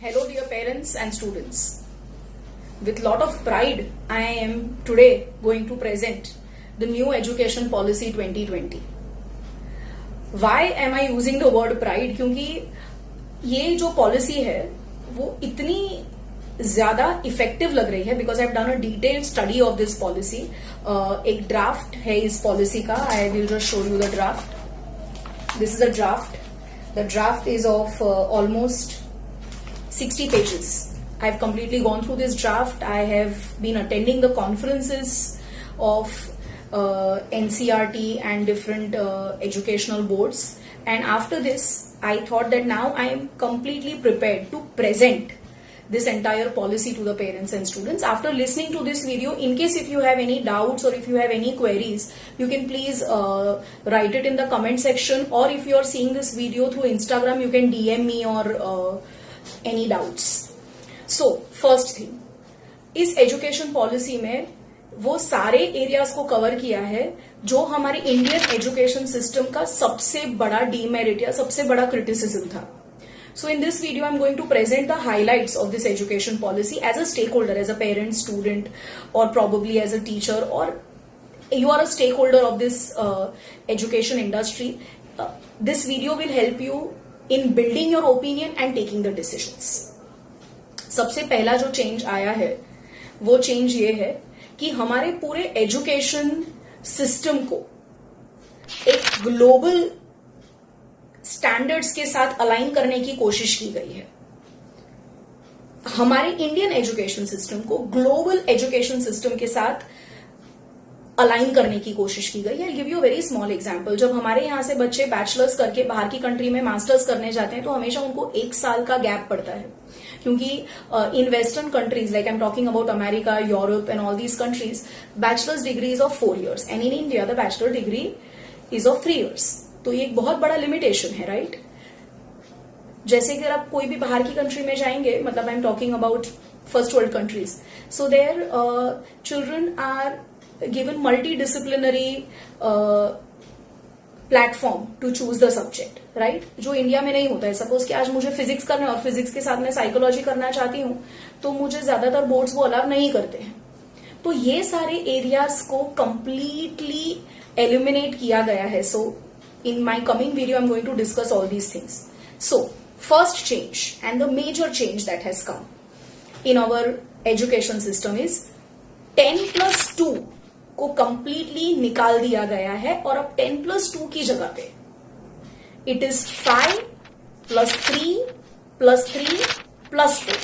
Hello dear parents and students. With lot of pride, I am today going to present the new education policy 2020. Why am I using the word pride? क्योंकि ये जो policy है वो इतनी ज्यादा effective लग रही है because I have done a detailed study of this policy. एक ड्राफ्ट है इस पॉलिसी का. I will just show you the draft. This is a draft. The draft is of almost 60 pages. I have completely gone through this draft. I have been attending the conferences of NCERT and different educational boards. And after this, I thought that now I am completely prepared to present this entire policy to the parents and students. After listening to this video, in case if you have any doubts or if you have any queries, you can please write it in the comment section, or if you are seeing this video through Instagram, you can DM me or any doubts. So first thing, इस education policy में वो सारे areas को cover किया है जो हमारे Indian education system का सबसे बड़ा डीमेरिट या सबसे बड़ा क्रिटिसिज्म था. So in this video, I'm going to present the highlights of this education policy as a stakeholder, as a parent, student, or probably as a teacher, or you are a stakeholder of this education industry. This video will help you in building your opinion and taking the decisions. सबसे पहला जो change आया है वो change ये है कि हमारे पूरे एजुकेशन सिस्टम को एक ग्लोबल स्टैंडर्ड्स के साथ अलाइन करने की कोशिश की गई है. हमारे इंडियन एजुकेशन सिस्टम को ग्लोबल एजुकेशन सिस्टम के साथ अलाइन करने की कोशिश की गई है. I give you a very small example. जब हमारे यहां से बच्चे बैचलर्स करके बाहर की कंट्री में मास्टर्स करने जाते हैं तो हमेशा उनको 1 साल का गैप पड़ता है, क्योंकि in western countries like I am talking about America, Europe and all these countries, bachelors degree is of 4 years and in India the bachelor degree is of 3 years. तो ये एक बहुत बड़ा लिमिटेशन है, राइट? जैसे कि आप कोई भी बाहर की कंट्री में जाएंगे, मतलब I am talking about first world countries, so their children are given multidisciplinary platform to choose the subject, right? जो इंडिया में नहीं होता है. सपोज कि आज मुझे फिजिक्स करना है और फिजिक्स के साथ मैं साइकोलॉजी करना चाहती हूं तो मुझे ज्यादातर बोर्ड्स वो अलाउ नहीं करते हैं. तो ये सारे एरियाज को कंप्लीटली एलिमिनेट किया गया है. So in my coming video I am going to discuss all these things. So first change and the major change that has come in our education system is 10+2 को completely निकाल दिया गया है और अब 10+2 की जगह पे it is 5+3+3+4,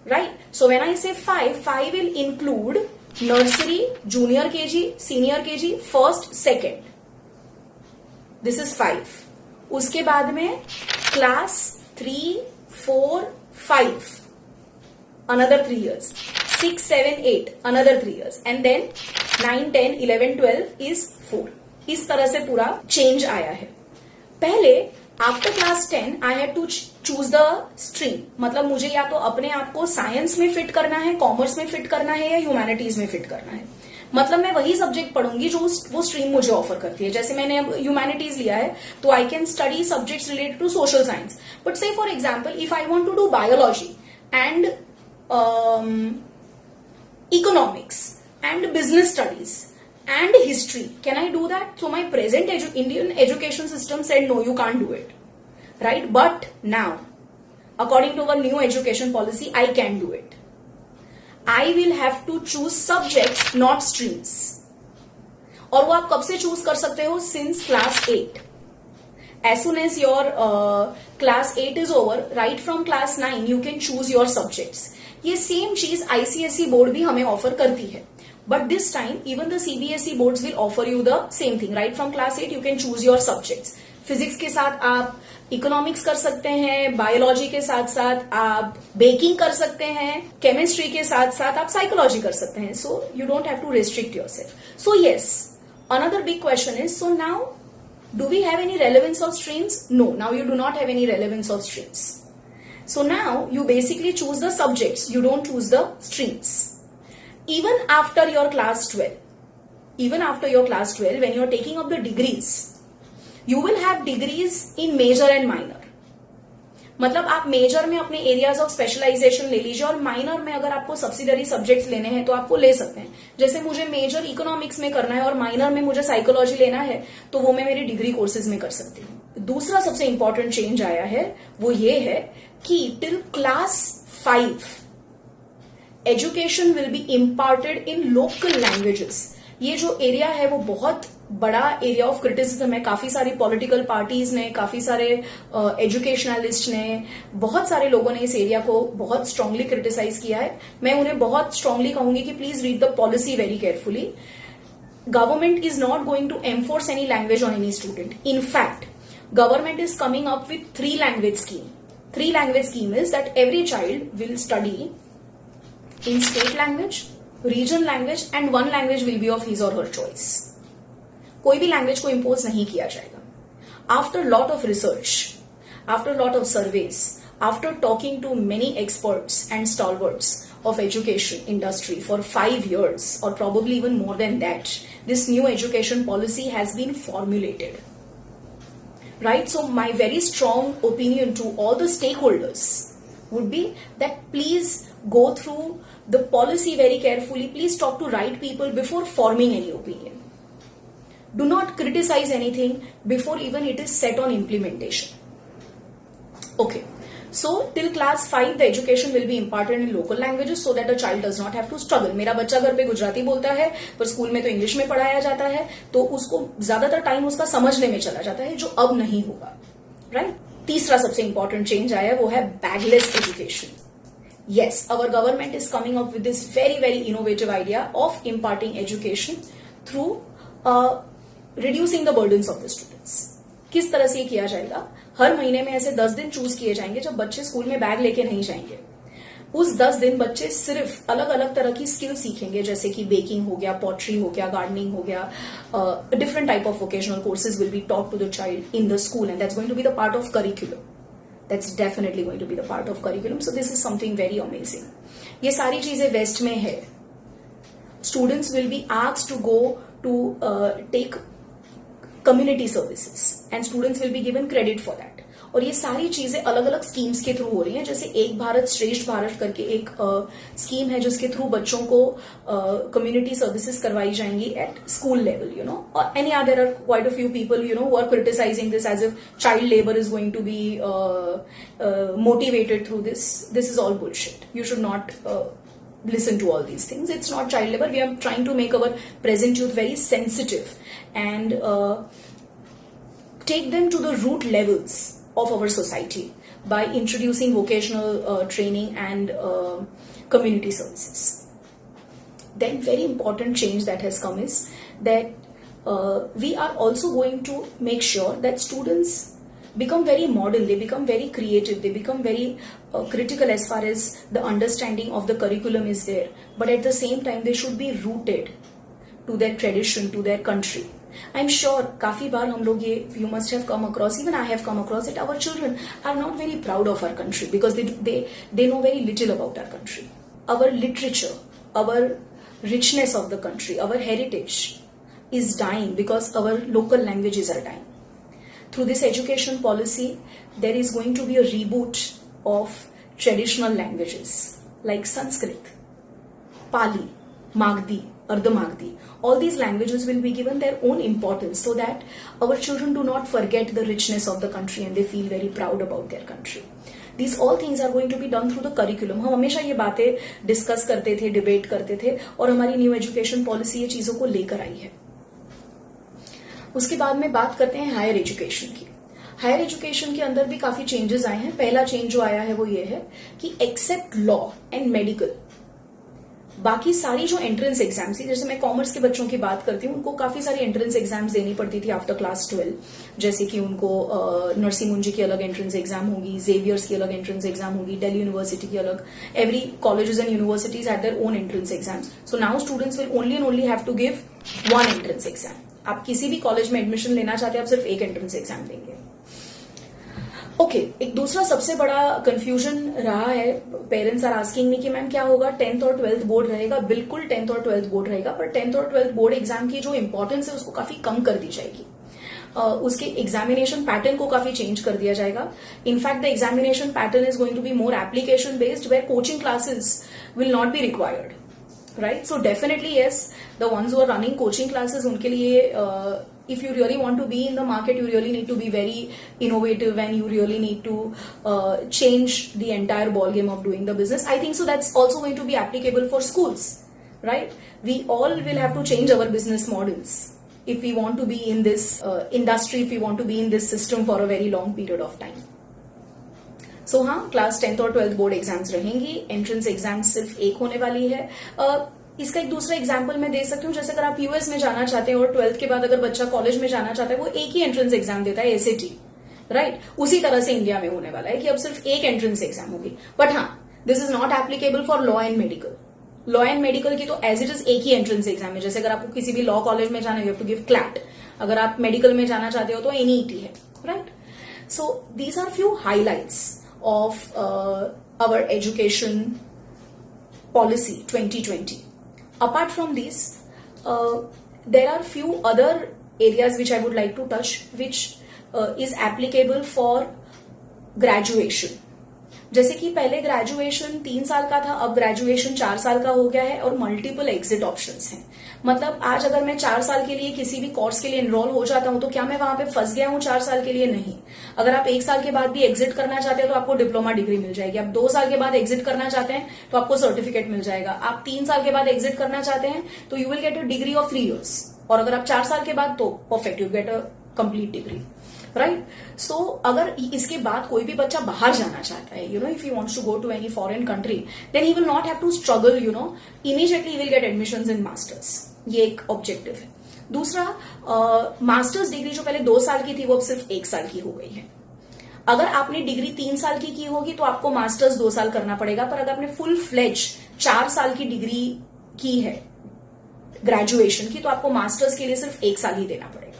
right? So when I से 5 will include nursery, junior KG, senior KG, first, second. This is 5. उसके बाद में class 3, 4, 5 another 3 years, 6, 7, 8 another 3 years, and then 9, 10, 11, 12 is 4. इस तरह से पूरा चेंज आया है. पहले after class 10 I had to choose the stream. मतलब मुझे या तो अपने आप को साइंस में फिट करना है, कॉमर्स में फिट करना है, या ह्यूमैनिटीज में फिट करना है. मतलब मैं वही सब्जेक्ट पढ़ूंगी जो वो स्ट्रीम मुझे ऑफर करती है. जैसे मैंने अब ह्यूमैनिटीज लिया है तो I can study subjects related to social science. But say for example if I want to do biology and economics and business studies and history, can I do that? So my present Indian education system said no, you can't do it, right? But now according to our new education policy I can do it. I will have to choose subjects, not streams. और वो आप कब से choose कर सकते हो? Since class 8. As soon as your class 8 is over, right from class 9 you can choose your subjects. ये same चीज ICSE बोर्ड भी हमें ऑफर करती है. But this time even the CBSE boards will offer you the same thing. Right from class 8 you can choose your subjects. Physics के साथ आप economics कर सकते हैं, बायोलॉजी के साथ साथ आप बेकिंग कर सकते हैं, केमिस्ट्री के साथ साथ आप साइकोलॉजी कर सकते हैं. So you don't have to restrict yourself. So yes, another big question is, so now do we have any relevance of streams? No, now you do not have any relevance of streams. So now you basically choose the subjects, you don't choose the streams. Even after your class 12, when you are taking up the degrees, you will have degrees in major and minor. मतलब आप major में अपने areas of specialisation ले लीजिए और minor में अगर आपको सब्सिडरी सब्जेक्ट्स लेने हैं तो आपको ले सकते हैं। जैसे मुझे मेजर इकोनॉमिक्स में करना है और माइनर में मुझे साइकोलॉजी लेना है तो वो मैं मेरी डिग्री कोर्सेज में कर सकती हूँ। दूसरा सबसे इंपॉर्टेंट चेंज आया है वो ये है कि till class 5 education will be imparted in local languages. ये जो एरिया है वो बहुत बड़ा एरिया ऑफ क्रिटिसिज्म है। काफी सारी पॉलिटिकल पार्टीज ने, काफी सारे एजुकेशनलिस्ट ने, बहुत सारे लोगों ने इस एरिया को बहुत स्ट्रांगली क्रिटिसाइज किया है। मैं उन्हें बहुत स्ट्रांगली कहूंगी कि please read the policy very carefully. Government is not going to enforce any language on any student. In fact government is coming up with 3 language scheme. 3 language scheme is that every child will study in state language, regional language and 1 language will be of his or her choice. कोई भी language को impose नहीं किया जाएगा। After lot of research, after lot of surveys, after talking to many experts and stalwarts of education industry for 5 years or probably even more than that, this new education policy has been formulated. Right? So my very strong opinion to all the stakeholders would be that please go through the policy very carefully. Please talk to right people before forming any opinion. Do not criticize anything before even it is set on implementation. Okay. So till class 5 the education will be imparted in local languages so that the child does not have to struggle. मेरा बच्चा घर पे गुजराती बोलता है पर school में तो English में पढ़ाया जाता है तो उसको ज्यादातर टाइम उसका समझने में चला जाता है, जो अब नहीं होगा। राइट? तीसरा सबसे इंपॉर्टेंट चेंज आया वो है bagless education. Yes, our government is coming up with this very, very innovative idea of imparting education through reducing the burdens of the students. किस तरह से ये किया जाएगा? हर महीने में ऐसे 10 दिन चूज किए जाएंगे जब बच्चे स्कूल में बैग लेके नहीं जाएंगे। उस 10 दिन बच्चे सिर्फ अलग अलग तरह की स्किल सीखेंगे, जैसे कि बेकिंग हो गया, पॉटरी हो गया, गार्डनिंग हो गया, different type of vocational courses will be taught to the child in the school and that's going to be the part of curriculum. That's definitely going to be the part of curriculum. So this is something very amazing. ये सारी चीजें waste में है. Students will be asked to go to take community services and students will be given credit for that. और ये सारी चीजें अलग अलग स्कीम्स के थ्रू हो रही हैं. जैसे एक भारत श्रेष्ठ भारत करके एक स्कीम है जिसके थ्रू बच्चों को कम्युनिटी सर्विसेज करवाई जाएंगी at school level, you know. और and there are quite a few people, you know, who are criticising this as if child labour is going to be motivated through this. This is all bullshit. You should not listen to all these things. It's not child labor. We are trying to make our present youth very sensitive and take them to the root levels of our society by introducing vocational training and community services. Then very important change that has come is that we are also going to make sure that students become very modern, they become very creative, they become very critical as far as the understanding of the curriculum is there. But at the same time, they should be rooted to their tradition, to their country. I'm sure काफी बार हम लोग ये, you must have come across, even I have come across it, our children are not very proud of our country because they know very little about our country. Our literature, our richness of the country, our heritage is dying because our local languages are dying. Through this education policy, there is going to be a reboot of traditional languages like Sanskrit, Pali, Magdi, Ardha-Magdi. All these languages will be given their own importance so that our children do not forget the richness of the country and they feel very proud about their country. These all things are going to be done through the curriculum. हम हमेशा ये बातें discuss करते थे, debate करते थे और हमारी न्यू एजुकेशन पॉलिसी ये चीजों को लेकर आई है. उसके बाद में बात करते हैं हायर एजुकेशन की. हायर एजुकेशन के अंदर भी काफी चेंजेस आए हैं. पहला चेंज जो आया है वो ये है कि एक्सेप्ट लॉ एंड मेडिकल, बाकी सारी जो एंट्रेंस एग्जाम्स थी, जैसे मैं कॉमर्स के बच्चों की बात करती हूँ, उनको काफी सारी एंट्रेंस एग्जाम्स देनी पड़ती थी आफ्टर क्लास 12. जैसे कि उनको नरसिंह मुंजी की अलग एंट्रेंस एग्जाम होगी, जेवियर्स की अलग एंट्रेंस एग्जाम होगी, दिल्ली यूनिवर्सिटी की अलग. Every colleges and universities have their own entrance exams. So now students will only and only have to give one entrance exam. आप किसी भी कॉलेज में एडमिशन लेना चाहते हैं, आप सिर्फ एक एंट्रेंस एग्जाम देंगे. ओके, एक दूसरा सबसे बड़ा कंफ्यूजन रहा है. पेरेंट्स आर आस्किंग मी कि मैम क्या होगा, 10th और 12th बोर्ड रहेगा? बिल्कुल 10th और 12th बोर्ड रहेगा, पर 10th और 12th बोर्ड एग्जाम की जो इंपॉर्टेंस है उसको काफी कम कर दी जाएगी. उसके एग्जामिनेशन पैटर्न को काफी चेंज कर दिया जाएगा. In fact the examination pattern is going to be more application based, where coaching classes will not be required. Right? So definitely yes, the ones who are running coaching classes, उनके लिए if you really want to be in the market, you really need to be very innovative and you really need to change the entire ball game of doing the business. I think so that's also going to be applicable for schools, right? We all will have to change our business models if we want to be in this industry, if we want to be in this system for a very long period of time. सो हाँ, class 10th और 12th board exams रहेंगी. Entrance exam सिर्फ एक होने वाली है. इसका एक दूसरा एग्जाम्पल मैं दे सकती हूँ. जैसे अगर आप यूएस में जाना चाहते हैं और 12th के बाद अगर बच्चा कॉलेज में जाना चाहता है, वो एक ही एंट्रेंस एग्जाम देता है, एसएटी, राइट? उसी तरह से इंडिया में होने वाला है कि अब सिर्फ एक एंट्रेंस एग्जाम होगी. बट हाँ, this is not applicable for law and medical. Law and medical की तो एज इट इज एक ही एंट्रेंस एग्जाम है. जैसे अगर आपको किसी भी लॉ कॉलेज में जाना है, you have to give CLAT. अगर आप मेडिकल में जाना चाहते हो तो एनईटी है, right? So these are few highlights of our education policy 2020. Apart from these, there are few other areas which I would like to touch, which is applicable for graduation. जैसे कि पहले graduation 3 साल का था, अब graduation 4 साल का हो गया है और मल्टीपल एग्जिट ऑप्शंस हैं. मतलब आज अगर मैं 4 साल के लिए किसी भी कोर्स के लिए एनरोल हो जाता हूं तो क्या मैं वहां पे फंस गया हूं 4 साल के लिए? नहीं. अगर आप 1 साल के बाद भी एग्जिट करना चाहते हैं तो आपको डिप्लोमा डिग्री मिल जाएगी. आप 2 साल के बाद एग्जिट करना चाहते हैं तो आपको सर्टिफिकेट मिल जाएगा. आप 3 साल के बाद एग्जिट करना चाहते हैं तो you will get a degree of 3 years. और अगर आप 4 साल के बाद तो perfect, you get a complete degree, right? So अगर इसके बाद कोई भी बच्चा बाहर जाना चाहता है, if he wants to go to any foreign country, then he will not have to struggle, immediately he will get admissions in masters. ये एक ऑब्जेक्टिव है. दूसरा, मास्टर्स डिग्री जो पहले 2 साल की थी वो अब सिर्फ 1 साल की हो गई है. अगर आपने डिग्री 3 साल की होगी तो आपको मास्टर्स 2 साल करना पड़ेगा. पर अगर आपने फुल फ्लेज 4 साल की डिग्री की है ग्रेजुएशन की, तो आपको मास्टर्स के लिए सिर्फ 1 साल ही देना पड़ेगा.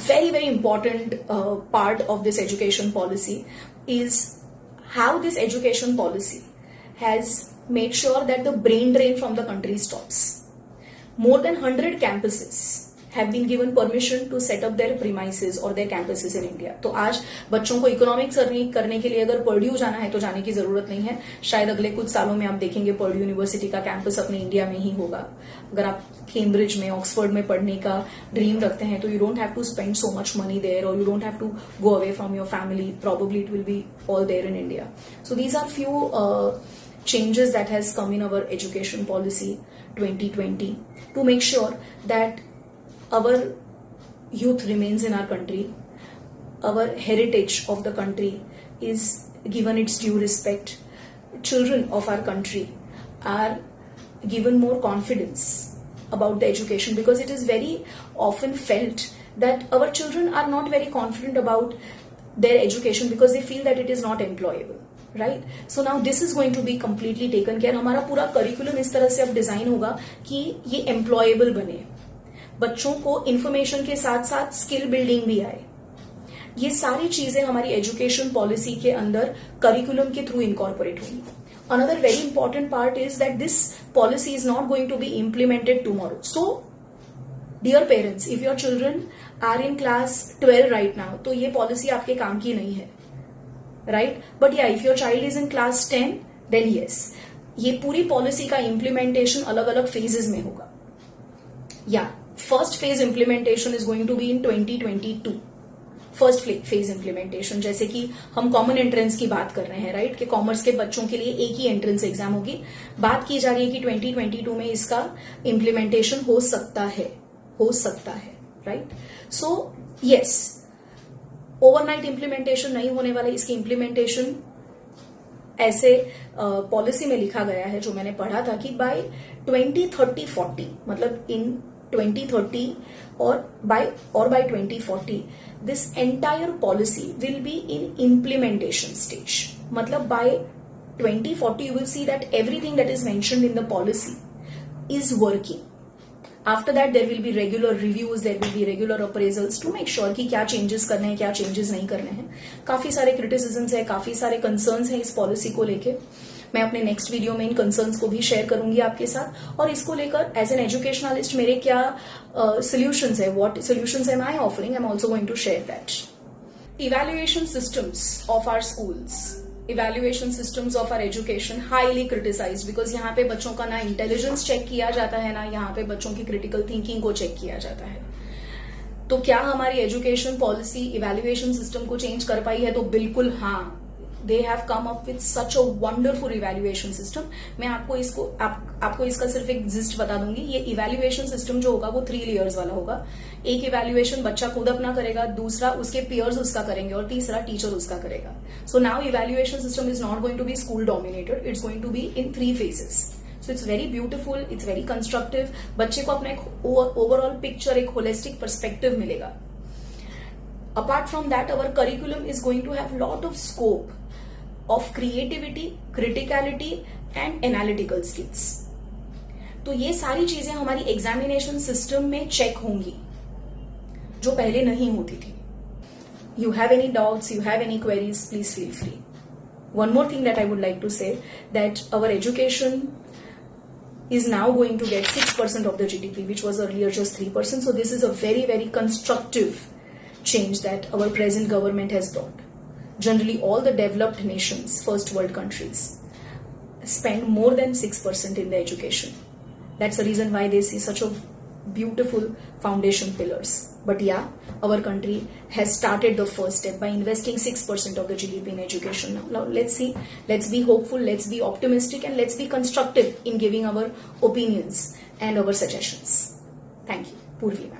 Very important part of this education policy is how this education policy has made sure that the brain drain from the country stops. More than 100 campuses have been given permission to set up their premises or their campuses in India. तो आज बच्चों को economics करने के लिए अगर Purdue जाना है तो जाने की जरूरत नहीं है. शायद अगले कुछ सालों में आप देखेंगे पर्ड्यू यूनिवर्सिटी का कैंपस अपने इंडिया में ही होगा. अगर आप कैम्ब्रिज में, ऑक्सफोर्ड में पढ़ने का ड्रीम रखते हैं तो you don't have to spend so much money there और you don't have to go away from your family. Probably it will be all there in India. So these are few changes that has come in our education policy 2020 to make sure that our youth remains in our country, our heritage of the country is given its due respect. Children of our country are given more confidence about the education, because it is very often felt that our children are not very confident about their education because they feel that it is not employable. Right? So now this is going to be completely taken care. हमारा पूरा curriculum इस तरह से अब design होगा कि ये employable बने, बच्चों को इंफॉर्मेशन के साथ साथ स्किल बिल्डिंग भी आए. ये सारी चीजें हमारी एजुकेशन पॉलिसी के अंदर करिकुलम के थ्रू इनकॉर्पोरेट होंगी. Another very important part is that this policy is not going to be implemented tomorrow. So dear parents, if your children are in class 12 right now, तो ये policy आपके काम की नहीं है, right? But yeah if your child is in class 10, then yes, ये पूरी policy का इम्प्लीमेंटेशन अलग अलग फेजेस में होगा. Yeah first phase implementation is going to be in 2022. First phase implementation, जैसे कि हम कॉमन एंट्रेंस की बात कर रहे हैं, राइट? कि कॉमर्स के बच्चों के लिए एक ही एंट्रेंस एग्जाम होगी. बात की जा रही है कि 2022 में इसका इम्प्लीमेंटेशन हो सकता है, right? So yes, overnight implementation नहीं होने वाला. इसकी इम्प्लीमेंटेशन ऐसे पॉलिसी में लिखा गया है, जो मैंने पढ़ा था, कि बाय 2030-40, मतलब इन 2030 और by 2040 this entire policy will be in implementation stage. मतलब by 2040 you will see that everything that is mentioned in the policy is working. After that, there will be regular reviews, there will be regular appraisals to make sure कि क्या changes करने हैं, क्या changes नहीं करने हैं. काफी सारे criticisms है, काफी सारे concerns हैं इस policy को लेके. मैं अपने नेक्स्ट वीडियो में इन कंसर्न्स को भी शेयर करूंगी आपके साथ, और इसको लेकर एज एन एजुकेशनलिस्ट मेरे क्या सोल्यूशंस है, what solutions am I offering, I am also going to share that. Evaluation systems of our schools, evaluation systems of our education highly criticized because यहाँ पे बच्चों का ना इंटेलिजेंस चेक किया जाता है, ना यहाँ पे बच्चों की क्रिटिकल थिंकिंग को चेक किया जाता है. तो क्या हमारी एजुकेशन पॉलिसी इवैल्यूएशन सिस्टम को चेंज कर पाई है? तो बिल्कुल हाँ. They have come up with such a wonderful evaluation system. मैं आपको इसका सिर्फ एक जिस्ट बता दूंगी. ये इवैल्यूएशन सिस्टम जो होगा वो 3 लेयर्स वाला होगा. एक इवैल्यूएशन बच्चा खुद अपना करेगा, दूसरा उसके पीयर्स उसका करेंगे, और तीसरा टीचर उसका करेगा. So now evaluation system is not going to be school dominated, it's going to be in 3 phases. So it's very beautiful, it's very constructive. बच्चे को अपना एक ओवरऑल पिक्चर, एक होलिस्टिक पर्सपेक्टिव मिलेगा. Apart from that, our curriculum is going to have lot of scope of creativity, criticality and analytical skills. तो ये सारी चीजें हमारी एग्जामिनेशन सिस्टम में चेक होंगी, जो पहले नहीं होती थी. You have any doubts, you have any queries, please feel free. One more thing that I would like to say, that our education is now going to get 6% of the GDP, which was earlier just 3%. So this is a very, very constructive change that our present government has brought. Generally, all the developed nations, first world countries, spend more than 6% in their education. That's the reason why they see such a beautiful foundation pillars. But yeah, our country has started the first step by investing 6% of the GDP in education. Now let's see, let's be hopeful, let's be optimistic, and let's be constructive in giving our opinions and our suggestions. Thank you. Purvi.